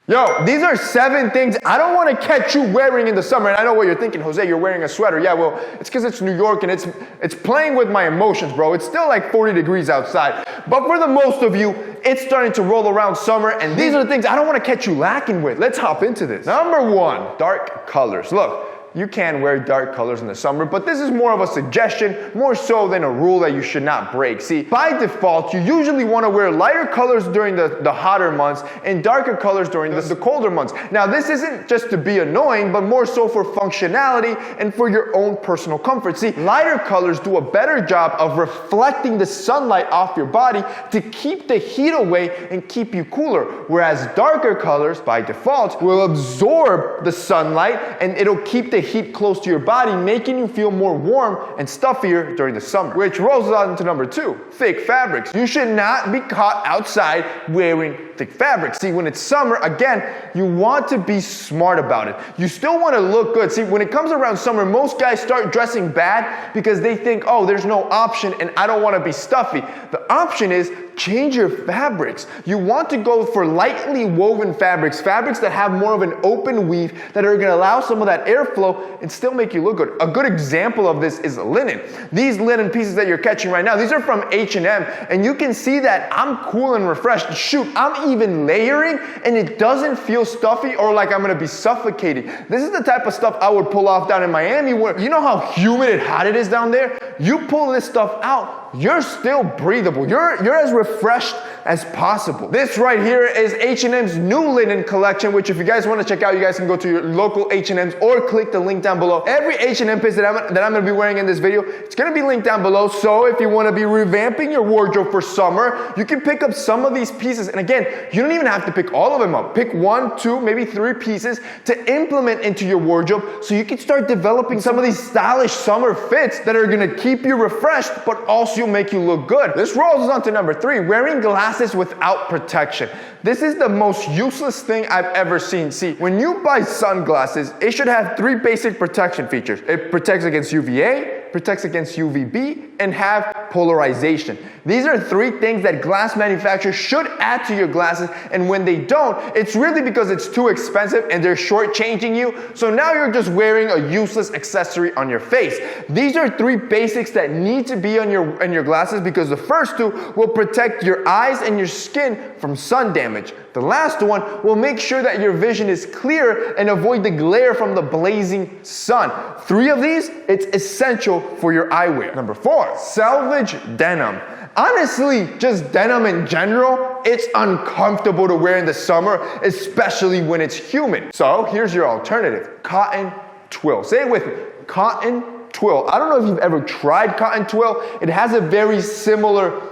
Yo, these are 7 things I don't want to catch you wearing in the summer. And I know what you're thinking, Jose, you're wearing a sweater. Yeah, well, it's because it's New York and it's playing with my emotions, bro. It's still like 40 degrees outside. But for the most of you, it's starting to roll around summer, and these are the things I don't want to catch you lacking with. Let's hop into this. Number 1, dark colors. Look, you can wear dark colors in the summer, but this is more of a suggestion, more so than a rule that you should not break. See, by default, you usually want to wear lighter colors during the hotter months and darker colors during the colder months. Now, this isn't just to be annoying, but more so for functionality and for your own personal comfort. See, lighter colors do a better job of reflecting the sunlight off your body to keep the heat away and keep you cooler, whereas darker colors, by default, will absorb the sunlight and it'll keep the heat close to your body, making you feel more warm and stuffier during the summer. Which rolls on to number 2, thick fabrics. You should not be caught outside wearing thick fabrics. See, when it's summer, again, you want to be smart about it. You still want to look good. See, when it comes around summer, most guys start dressing bad because they think, oh, there's no option and I don't want to be stuffy. The option is change your fabrics. You want to go for lightly woven fabrics that have more of an open weave that are going to allow some of that airflow and still make you look good. A good example of this is linen. These linen pieces that you're catching right now, these are from H&M, and you can see that I'm cool and refreshed. Shoot, I'm even layering and it doesn't feel stuffy or like I'm going to be suffocating. This is the type of stuff I would pull off down in Miami where, you know how humid and hot it is down there? You pull this stuff out, you're still breathable. You're as refreshed as possible. This right here is H&M's new linen collection, which if you guys want to check out, you guys can go to your local H&M's or click the link down below. Every H&M piece that I'm going to be wearing in this video, it's going to be linked down below. So if you want to be revamping your wardrobe for summer, you can pick up some of these pieces. And again, you don't even have to pick all of them up. Pick 1, 2, maybe 3 pieces to implement into your wardrobe so you can start developing some of these stylish summer fits that are going to keep you refreshed, but also make you look good. This rolls on to number 3, wearing glasses without protection. This is the most useless thing I've ever seen. See, when you buy sunglasses, it should have 3 basic protection features. It protects against UVA, protects against UVB, and have polarization. These are 3 things that glass manufacturers should add to your glasses, and when they don't, it's really because it's too expensive and they're shortchanging you, so now you're just wearing a useless accessory on your face. These are 3 basics that need to be on your glasses because the first 2 will protect your eyes and your skin from sun damage. The last one will make sure that your vision is clear and avoid the glare from the blazing sun. 3 of these, it's essential for your eyewear. Number 4, salvage denim. Honestly, just denim in general, it's uncomfortable to wear in the summer, especially when it's humid. So here's your alternative, cotton twill. Say it with me, cotton twill. I don't know if you've ever tried cotton twill. It has a very similar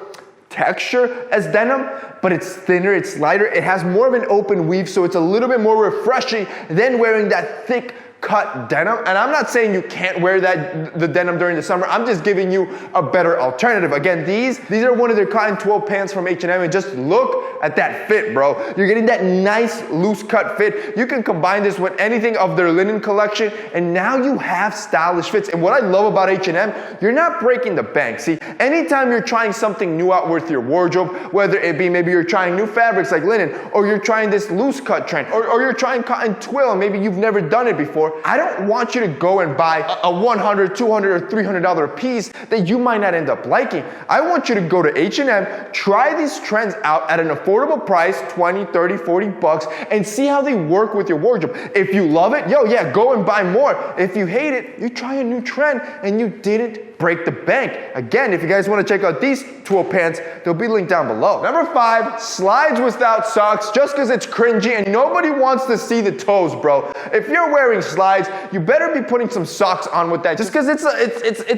texture as denim, but it's thinner, it's lighter, it has more of an open weave, so it's a little bit more refreshing than wearing that thick cut denim. And I'm not saying you can't wear the denim during the summer, I'm just giving you a better alternative. Again, these are one of their cotton twill pants from H&M, and just look at that fit, bro. You're getting that nice loose cut fit. You can combine this with anything of their linen collection, and now you have stylish fits. And what I love about H&M, you're not breaking the bank. See, anytime you're trying something new out with your wardrobe, whether it be maybe you're trying new fabrics like linen, or you're trying this loose cut trend, or you're trying cotton twill, and maybe you've never done it before, I don't want you to go and buy a $100, $200, or $300 piece that you might not end up liking. I want you to go to H&M, try these trends out at an affordable price, 20, 30, 40 bucks, and see how they work with your wardrobe. If you love it, yo, yeah, go and buy more. If you hate it, you try a new trend and you didn't break the bank. Again, if you guys want to check out these twill pants, they'll be linked down below. Number 5, slides without socks, just because it's cringy and nobody wants to see the toes, bro. If you're wearing slides, you better be putting some socks on with that, just because it's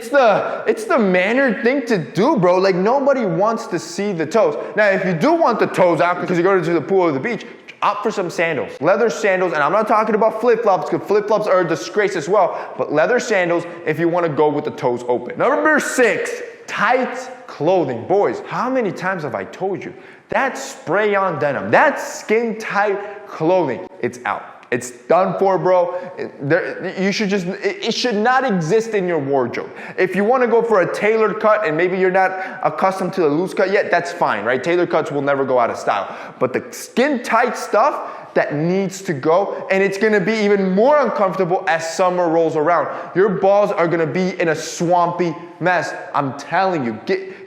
the mannered thing to do, bro. Like, nobody wants to see the toes. Now, if you do want the toes out because you go to the pool or the beach, opt for some sandals, leather sandals, and I'm not talking about flip-flops because flip-flops are a disgrace as well, but leather sandals if you want to go with the toes open. Number 6, tight clothing. Boys, how many times have I told you that spray-on denim, that skin-tight clothing, it's out. It's done for, bro. It should not exist in your wardrobe. If you want to go for a tailored cut and maybe you're not accustomed to the loose cut yet, that's fine, right? Tailored cuts will never go out of style. But the skin tight stuff, that needs to go, and it's gonna be even more uncomfortable as summer rolls around. Your balls are gonna be in a swampy mess. I'm telling you,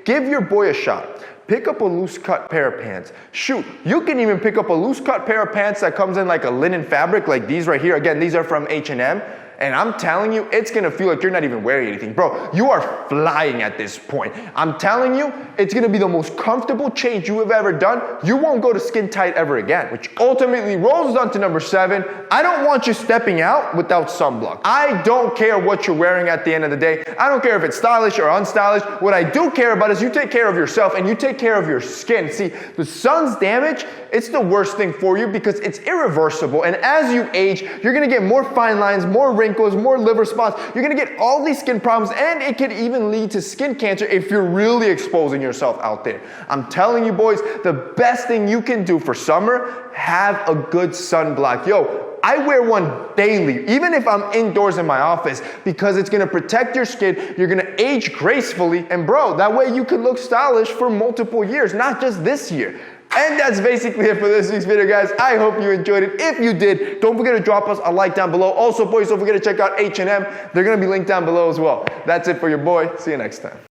give your boy a shot. Pick up a loose cut pair of pants. Shoot, you can even pick up a loose cut pair of pants that comes in like a linen fabric, like these right here. Again, these are from H&M. And I'm telling you, it's gonna feel like you're not even wearing anything. Bro, you are flying at this point. I'm telling you, it's gonna be the most comfortable change you have ever done. You won't go to skin tight ever again, which ultimately rolls on to number 7. I don't want you stepping out without sunblock. I don't care what you're wearing at the end of the day. I don't care if it's stylish or unstylish. What I do care about is you take care of yourself and you take care of your skin. See, the sun's damage, it's the worst thing for you because it's irreversible. And as you age, you're gonna get more fine lines, more wrinkles, more liver spots. You're gonna get all these skin problems, and it could even lead to skin cancer if you're really exposing yourself out there. I'm telling you boys, the best thing you can do for summer, have a good sunblock. Yo, I wear one daily, even if I'm indoors in my office, because it's gonna protect your skin, you're gonna age gracefully, and bro, that way you can look stylish for multiple years, not just this year. And that's basically it for this week's video, guys. I hope you enjoyed it. If you did, don't forget to drop us a like down below. Also, boys, don't forget to check out H&M. They're gonna be linked down below as well. That's it for your boy. See you next time.